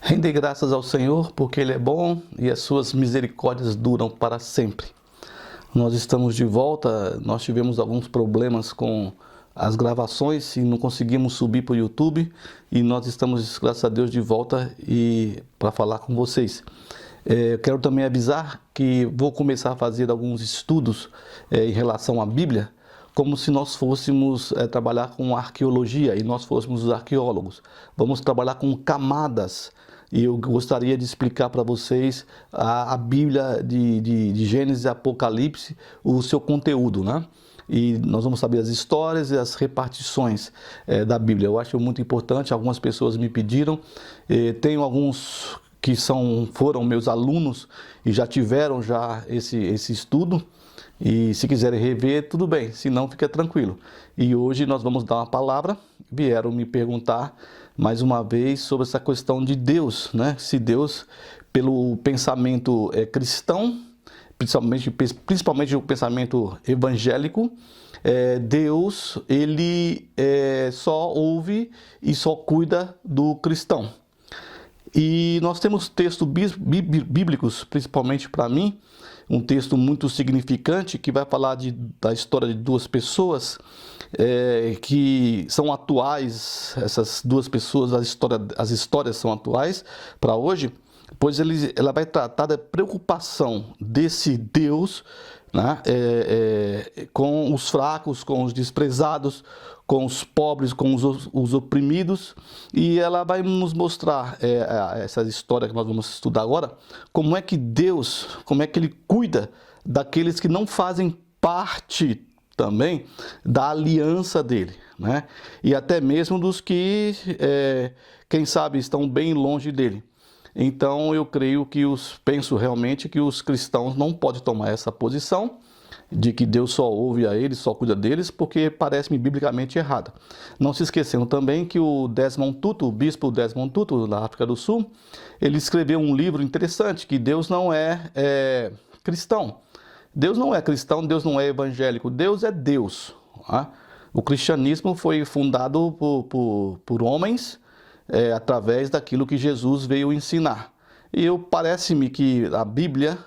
Rende graças ao Senhor, porque Ele é bom e as suas misericórdias duram para sempre. Nós estamos de volta, nós tivemos alguns problemas com as gravações e não conseguimos subir para o YouTube. E nós estamos, graças a Deus, de volta e para falar com vocês. Eu quero também avisar que vou começar a fazer alguns estudos em relação à Bíblia, como se nós fôssemos trabalhar com arqueologia e nós fôssemos os arqueólogos. Vamos trabalhar com camadas. E eu gostaria de explicar para vocês a Bíblia de Gênesis e Apocalipse, o seu conteúdo, né? E nós vamos saber as histórias e as repartições da Bíblia. Eu acho muito importante, algumas pessoas me pediram, tenho alguns que foram meus alunos e já tiveram esse estudo. E se quiserem rever, tudo bem, se não, fica tranquilo. E hoje nós vamos dar uma palavra. Vieram me perguntar mais uma vez sobre essa questão de Deus, né? Se Deus, pelo pensamento cristão, principalmente o pensamento evangélico, Deus, ele só ouve e só cuida do cristão. E nós temos textos bíblicos, principalmente para mim, um texto muito significante que vai falar da história de duas pessoas que são atuais. Essas duas pessoas, as histórias são atuais para hoje, pois ela vai tratar da preocupação desse Deus, né, com os fracos, com os desprezados, com os pobres, com os oprimidos. E ela vai nos mostrar, essa história que nós vamos estudar agora, como é que Deus, como é que Ele cuida daqueles que não fazem parte também da aliança dele, né? E até mesmo dos que, quem sabe, estão bem longe dele. Então eu penso realmente que os cristãos não podem tomar essa posição de que Deus só ouve a eles, só cuida deles, porque parece-me biblicamente errado. Não se esquecendo também que o bispo Desmond Tutu, da África do Sul, ele escreveu um livro interessante, que Deus não é cristão. Deus não é cristão, Deus não é evangélico, Deus é Deus. Tá? O cristianismo foi fundado por homens, através daquilo que Jesus veio ensinar. E parece-me que a Bíblia,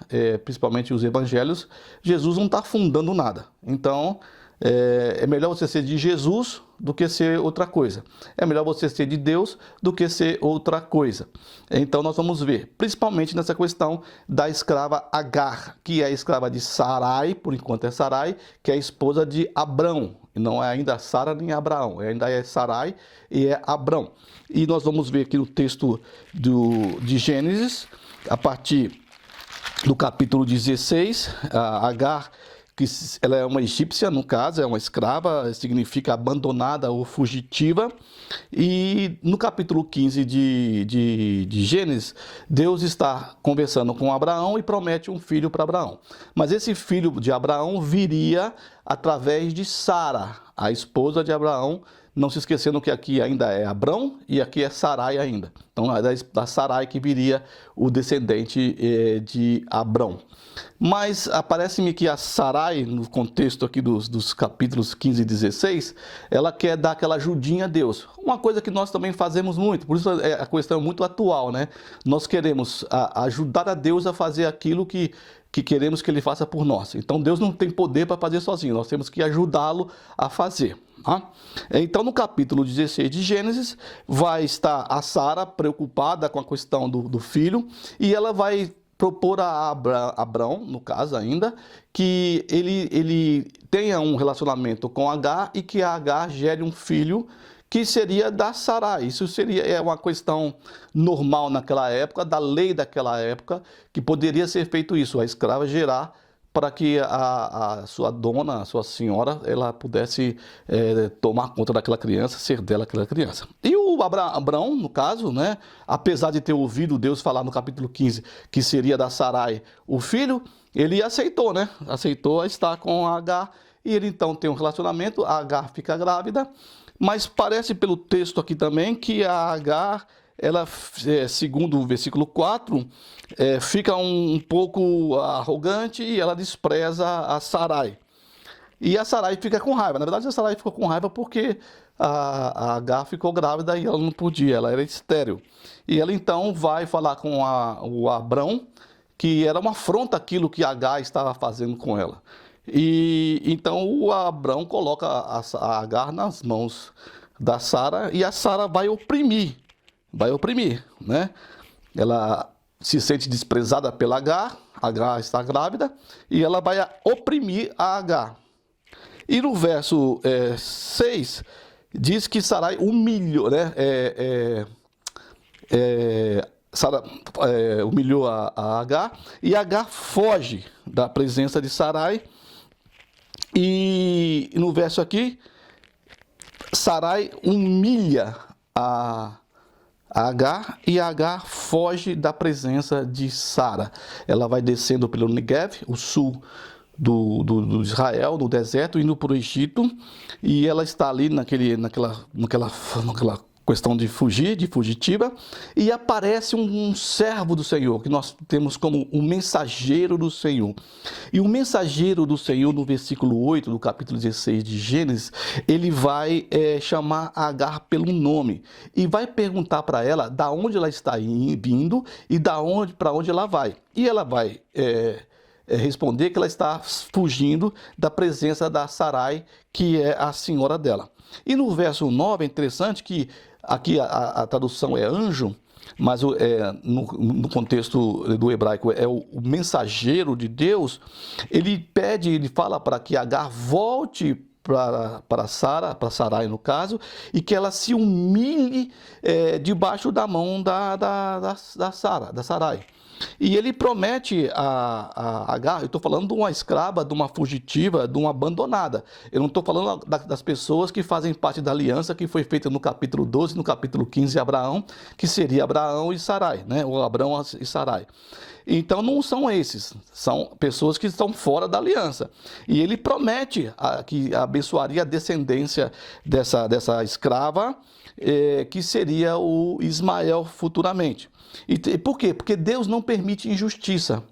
principalmente os evangelhos, Jesus não está fundando nada. Então, é melhor você ser de Jesus do que ser outra coisa. É melhor você ser de Deus do que ser outra coisa. Então, nós vamos ver, principalmente nessa questão da escrava Agar, que é a escrava de Sarai, por enquanto é Sarai, que é a esposa de Abrão. Não é ainda Sara nem Abraão, ainda é Sarai e é Abrão. E nós vamos ver aqui no texto de Gênesis, a partir do capítulo 16, a Agar, que ela é uma egípcia, no caso, é uma escrava, significa abandonada ou fugitiva. E no capítulo 15 de Gênesis, Deus está conversando com Abraão e promete um filho para Abraão. Mas esse filho de Abraão viria através de Sara, a esposa de Abraão, não se esquecendo que aqui ainda é Abrão e aqui é Sarai ainda. Então é da Sarai que viria o descendente de Abrão. Mas parece-me que a Sarai, no contexto aqui dos capítulos 15 e 16, ela quer dar aquela ajudinha a Deus. Uma coisa que nós também fazemos muito, por isso a questão é muito atual, né? Nós queremos ajudar a Deus a fazer aquilo que queremos que Ele faça por nós. Então Deus não tem poder para fazer sozinho, nós temos que ajudá-lo a fazer. Tá? Então no capítulo 16 de Gênesis vai estar a Sara preocupada com a questão do filho, e ela vai propor a Abrão, no caso ainda, que ele tenha um relacionamento com Agar e que a Agar gere um filho que seria da Sarai. Isso seria uma questão normal naquela época, da lei daquela época, que poderia ser feito isso, a escrava gerar para que a sua dona, a sua senhora, ela pudesse tomar conta daquela criança, ser dela aquela criança. E o Abrão, no caso, né, apesar de ter ouvido Deus falar no capítulo 15 que seria da Sarai o filho, ele aceitou, né? Aceitou estar com a Agar, e ele então tem um relacionamento, a Agar fica grávida, mas parece pelo texto aqui também que a Agar, ela, segundo o versículo 4, fica um pouco arrogante e ela despreza a Sarai. E a Sarai fica com raiva. Na verdade, a Sarai ficou com raiva porque a Agar ficou grávida e ela não podia, ela era estéril. E ela então vai falar com o Abrão, que era uma afronta aquilo que Agar estava fazendo com ela. E então o Abrão coloca a Agar nas mãos da Sara e a Sara vai oprimir, né? Ela se sente desprezada pela Agar está grávida e ela vai oprimir a Agar. E no verso 6 diz que Sarai humilhou, né? Sara humilhou a Agar e Agar foge da presença de Sarai. E no verso aqui, Sarai humilha a Agar e Agar foge da presença de Sara. Ela vai descendo pelo Negev, o sul do Israel, no deserto, indo para o Egito, e ela está ali naquela questão de fugir, de fugitiva, e aparece um servo do Senhor, que nós temos como o mensageiro do Senhor. E o mensageiro do Senhor, no versículo 8 do capítulo 16 de Gênesis, ele vai chamar Agar pelo nome e vai perguntar para ela da onde ela está vindo e para onde ela vai. E ela vai responder que ela está fugindo da presença da Sarai, que é a senhora dela. E no verso 9 é interessante que aqui a tradução é anjo, mas no contexto do hebraico é o mensageiro de Deus. Ele fala para que Agar volte para Sarai no caso, e que ela se humilhe debaixo da mão da Sarai. E ele promete a Agar, eu estou falando de uma escrava, de uma fugitiva, de uma abandonada. Eu não estou falando das pessoas que fazem parte da aliança que foi feita no capítulo 12, no capítulo 15 de Abraão, que seria Abraão e Sarai, né? Ou Abraão e Sarai. Então não são esses, são pessoas que estão fora da aliança. E ele promete que abençoaria a descendência dessa escrava, que seria o Ismael futuramente. E por quê? Porque Deus não permite injustiça.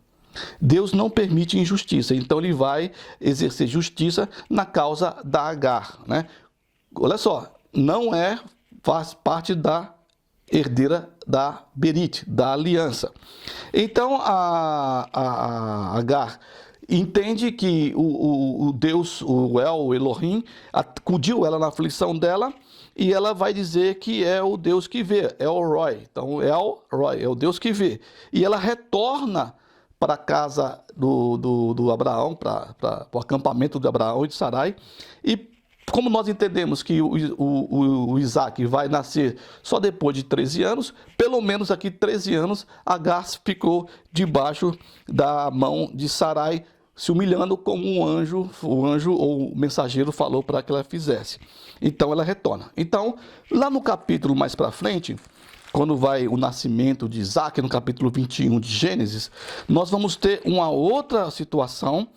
Deus não permite injustiça. Então ele vai exercer justiça na causa da Agar, né? Olha só, não faz parte da herdeira da Berit, da aliança. Então a Agar entende que o Deus, o Elohim, acudiu ela na aflição dela, e ela vai dizer que é o Deus que vê, El Roi. Então, El Roi, é o Deus que vê. E ela retorna para a casa do Abraão, para o acampamento de Abraão e de Sarai. E como nós entendemos que o Isaac vai nascer só depois de 13 anos, pelo menos aqui 13 anos, Agar ficou debaixo da mão de Sarai, se humilhando como o anjo ou o mensageiro falou para que ela fizesse. Então ela retorna. Então, lá no capítulo mais para frente, quando vai o nascimento de Isaac, no capítulo 21 de Gênesis, nós vamos ter uma outra situação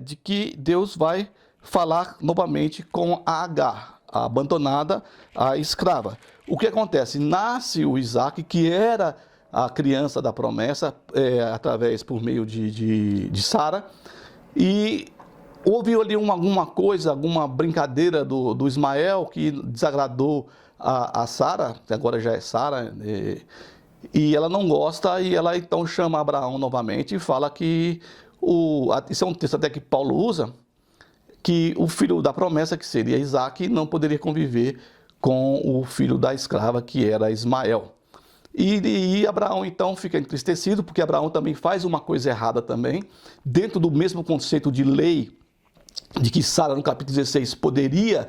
de que Deus vai falar novamente com a Agar, a abandonada, a escrava. O que acontece? Nasce o Isaac, que era a criança da promessa, por meio de Sara, e houve ali alguma coisa, alguma brincadeira do Ismael que desagradou a Sara, que agora já é Sara, e ela não gosta, e ela então chama Abraão novamente e fala que, isso é um texto até que Paulo usa, que o filho da promessa, que seria Isaac, não poderia conviver com o filho da escrava, que era Ismael. E Abraão então fica entristecido, porque Abraão também faz uma coisa errada também, dentro do mesmo conceito de lei, de que Sara, no capítulo 16, poderia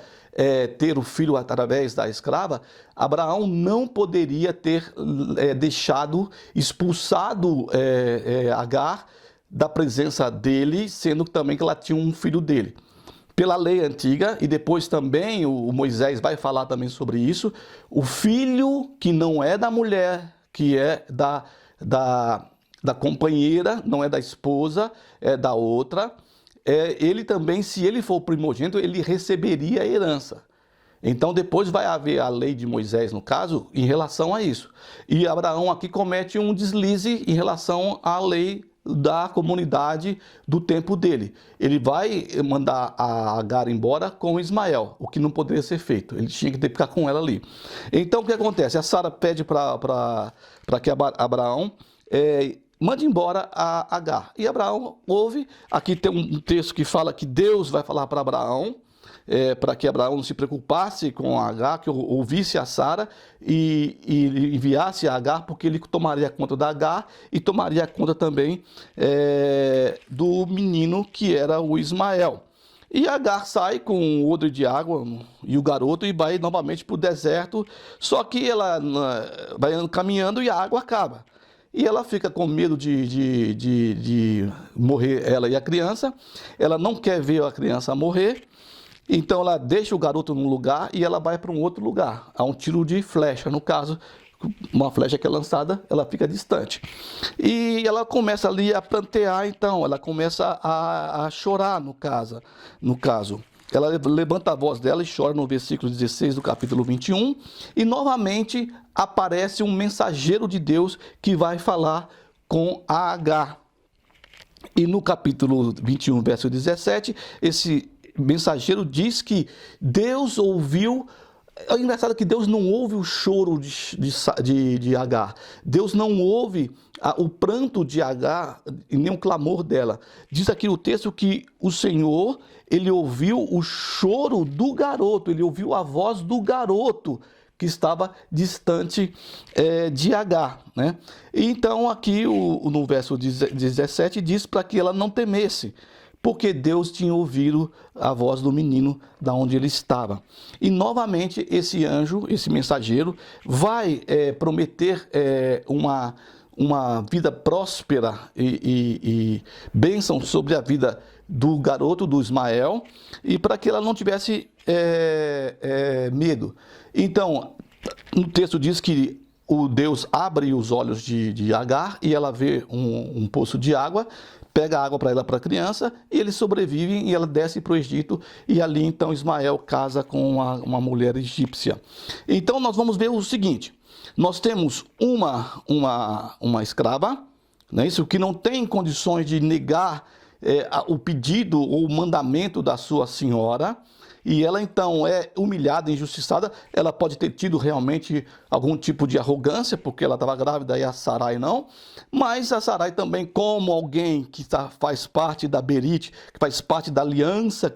ter o filho através da escrava. Abraão não poderia ter expulsado Agar da presença dele, sendo também que ela tinha um filho dele. Pela lei antiga, e depois também o Moisés vai falar também sobre isso, o filho que não é da mulher, que é da companheira, não é da esposa, é da outra, ele também, se ele for primogênito, ele receberia a herança. Então depois vai haver a lei de Moisés, no caso, em relação a isso. E Abraão aqui comete um deslize em relação à lei da comunidade do tempo dele. Ele vai mandar a Agar embora com Ismael, o que não poderia ser feito. Ele tinha que ficar com ela ali. Então o que acontece? A Sara pede para que Abraão mande embora a Agar. E Abraão ouve. Aqui tem um texto que fala que Deus vai falar para Abraão, para que Abraão não se preocupasse com a Agar, que ouvisse a Sara e enviasse a Agar, porque ele tomaria conta da Agar e tomaria conta também do menino que era o Ismael. E Agar sai com o odre de água e o garoto e vai novamente para o deserto, só que ela vai caminhando e a água acaba. E ela fica com medo de morrer, ela e a criança. Ela não quer ver a criança morrer. Então ela deixa o garoto num lugar e ela vai para um outro lugar. Há um tiro de flecha, no caso, uma flecha que é lançada, ela fica distante. E ela começa ali a prantear, então, ela começa a chorar, no caso. Ela levanta a voz dela e chora no versículo 16 do capítulo 21. E novamente aparece um mensageiro de Deus que vai falar com a Agar. E no capítulo 21, verso 17, esse mensageiro diz que Deus ouviu. É engraçado que Deus não ouve o choro de Agar. Deus não ouve o pranto de Agar e nem o clamor dela. Diz aqui o texto que o Senhor, ele ouviu o choro do garoto, ele ouviu a voz do garoto que estava distante de Agar, né? E então aqui no verso 17 diz para que ela não temesse, porque Deus tinha ouvido a voz do menino da onde ele estava. E novamente esse anjo, esse mensageiro, vai prometer uma vida próspera e bênção sobre a vida do garoto, do Ismael, e para que ela não tivesse medo. Então, no texto diz que o Deus abre os olhos de Agar e ela vê um poço de água, pega a água para ela, para a criança, e eles sobrevivem e ela desce para o Egito, e ali então Ismael casa com uma mulher egípcia. Então nós vamos ver o seguinte: nós temos uma escrava, né, isso, que não tem condições de negar o pedido ou o mandamento da sua senhora, e ela então é humilhada, injustiçada. Ela pode ter tido realmente algum tipo de arrogância, porque ela estava grávida e a Sarai não, mas a Sarai também, como alguém que faz parte da Berite, que faz parte da aliança,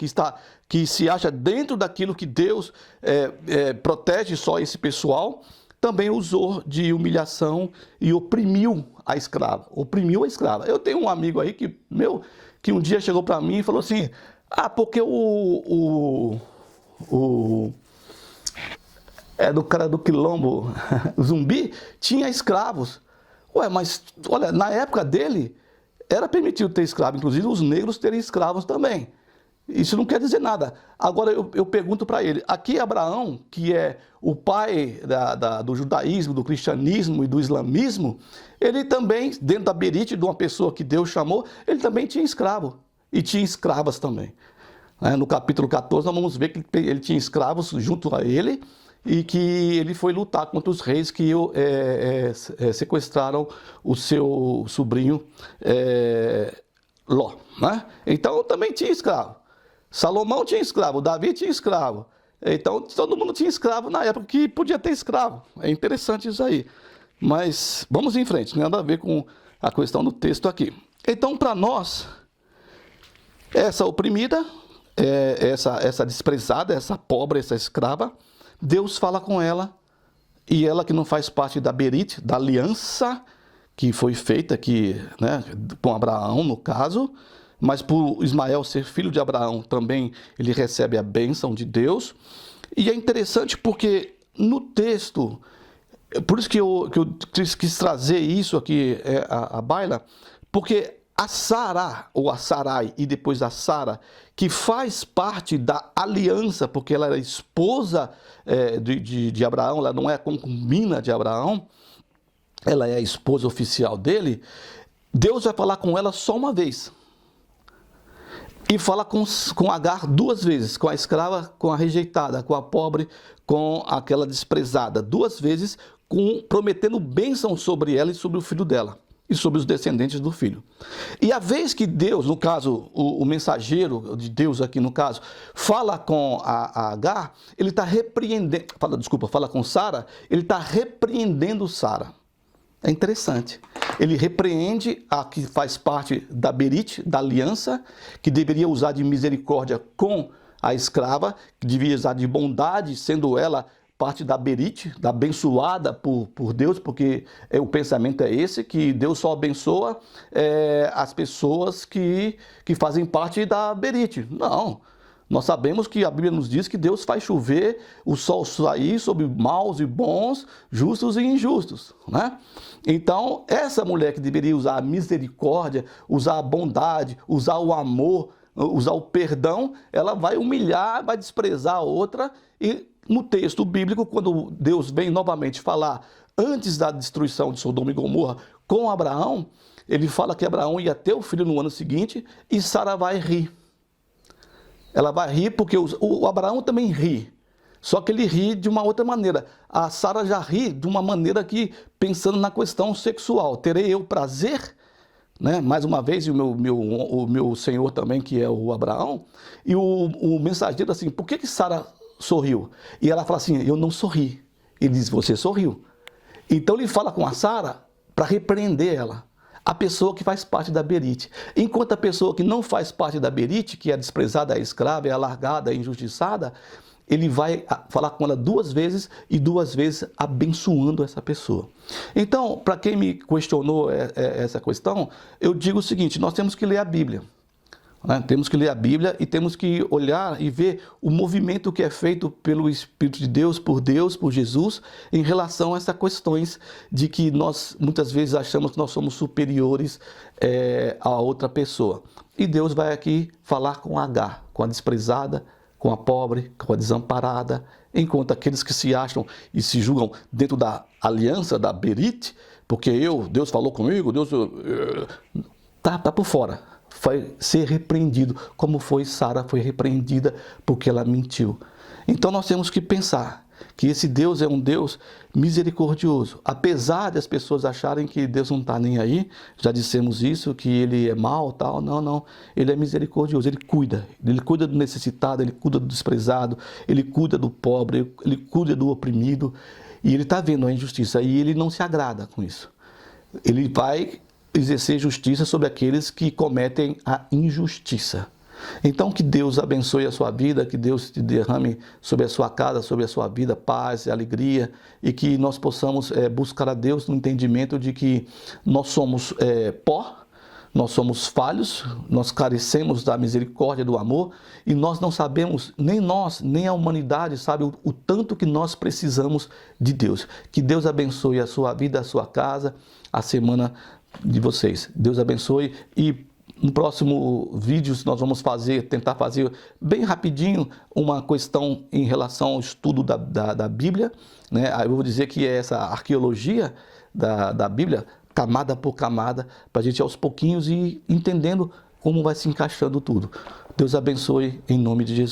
que se acha dentro daquilo que Deus protege só esse pessoal, também usou de humilhação e oprimiu a escrava. Oprimiu a escrava. Eu tenho um amigo aí que um dia chegou para mim e falou assim: porque do cara do Quilombo, Zumbi, tinha escravos. Ué, mas olha, na época dele era permitido ter escravo, inclusive os negros terem escravos também. Isso não quer dizer nada. Agora eu pergunto para ele, aqui Abraão, que é o pai do judaísmo, do cristianismo e do islamismo, ele também, dentro da Berite, de uma pessoa que Deus chamou, ele também tinha escravo. E tinha escravas também. No capítulo 14 nós vamos ver que ele tinha escravos junto a ele e que ele foi lutar contra os reis que sequestraram o seu sobrinho Ló, né? Então também tinha escravo. Salomão tinha escravo, Davi tinha escravo. Então todo mundo tinha escravo na época que podia ter escravo. É interessante isso aí. Mas vamos em frente, não tem nada a ver com a questão do texto aqui. Então, para nós, essa oprimida, essa desprezada, essa pobre, essa escrava, Deus fala com ela, e ela que não faz parte da Berite, da aliança que foi feita aqui, né, com Abraão no caso, mas por Ismael ser filho de Abraão também ele recebe a bênção de Deus. E é interessante porque no texto, por isso que eu quis trazer isso aqui à baila, porque a Sara, ou a Sarai, e depois a Sara, que faz parte da aliança, porque ela era esposa de Abraão, ela não é a concubina de Abraão, ela é a esposa oficial dele. Deus vai falar com ela só uma vez. E fala com Agar duas vezes, com a escrava, com a rejeitada, com a pobre, com aquela desprezada. Duas vezes, prometendo bênção sobre ela e sobre o filho dela. e sobre os descendentes do filho. E a vez que Deus, no caso, o mensageiro de Deus aqui no caso, fala com a Agar, ele está repreendendo, fala com Sara, ele está repreendendo Sara. É interessante. Ele repreende a que faz parte da Berite, da aliança, que deveria usar de misericórdia com a escrava, que devia usar de bondade, sendo ela parte da Berite, da abençoada por Deus, porque o pensamento é esse, que Deus só abençoa as pessoas que fazem parte da Berite. Não. Nós sabemos que a Bíblia nos diz que Deus faz chover o sol sair sobre maus e bons, justos e injustos, né? Então, essa mulher que deveria usar a misericórdia, usar a bondade, usar o amor, usar o perdão, ela vai humilhar, vai desprezar a outra. E no texto bíblico, quando Deus vem novamente falar antes da destruição de Sodoma e Gomorra com Abraão, ele fala que Abraão ia ter o filho no ano seguinte e Sara vai rir. Ela vai rir porque o Abraão também ri, só que ele ri de uma outra maneira. A Sara já ri de uma maneira que, pensando na questão sexual, terei eu prazer, né? Mais uma vez, o meu senhor também, que é o Abraão, e o mensageiro assim, por que Sara sorriu? E ela fala assim, eu não sorri. Ele diz, você sorriu. Então ele fala com a Sara para repreender ela. A pessoa que faz parte da Berite. Enquanto a pessoa que não faz parte da Berite, que é desprezada, é escrava, é alargada, é injustiçada, ele vai falar com ela 2 vezes e 2 vezes abençoando essa pessoa. Então, para quem me questionou essa questão, eu digo o seguinte, nós temos que ler a Bíblia. Temos que ler a Bíblia e temos que olhar e ver o movimento que é feito pelo Espírito de Deus, por Jesus, em relação a essas questões de que nós muitas vezes achamos que nós somos superiores a outra pessoa. E Deus vai aqui falar com Agar, com a desprezada, com a pobre, com a desamparada, enquanto aqueles que se acham e se julgam dentro da aliança, da Berite, porque Deus falou comigo, Deus tá por fora. Vai ser repreendido, como Sara foi repreendida porque ela mentiu. Então nós temos que pensar que esse Deus é um Deus misericordioso. Apesar das pessoas acharem que Deus não está nem aí, já dissemos isso, que ele é mau, tal, não. Ele é misericordioso, ele cuida do necessitado, ele cuida do desprezado, ele cuida do pobre, ele cuida do oprimido, e ele está vendo a injustiça, e ele não se agrada com isso. Ele vai exercer justiça sobre aqueles que cometem a injustiça. Então, que Deus abençoe a sua vida, que Deus te derrame sobre a sua casa, sobre a sua vida, paz e alegria, e que nós possamos buscar a Deus no entendimento de que nós somos pó, nós somos falhos, nós carecemos da misericórdia, do amor, e nós não sabemos, nem nós, nem a humanidade sabe o tanto que nós precisamos de Deus. Que Deus abençoe a sua vida, a sua casa, a semana de vocês. Deus abençoe, e no próximo vídeo nós vamos tentar fazer bem rapidinho uma questão em relação ao estudo da Bíblia, né? Eu vou dizer que é essa arqueologia da Bíblia, camada por camada, para a gente aos pouquinhos ir entendendo como vai se encaixando tudo. Deus abençoe em nome de Jesus.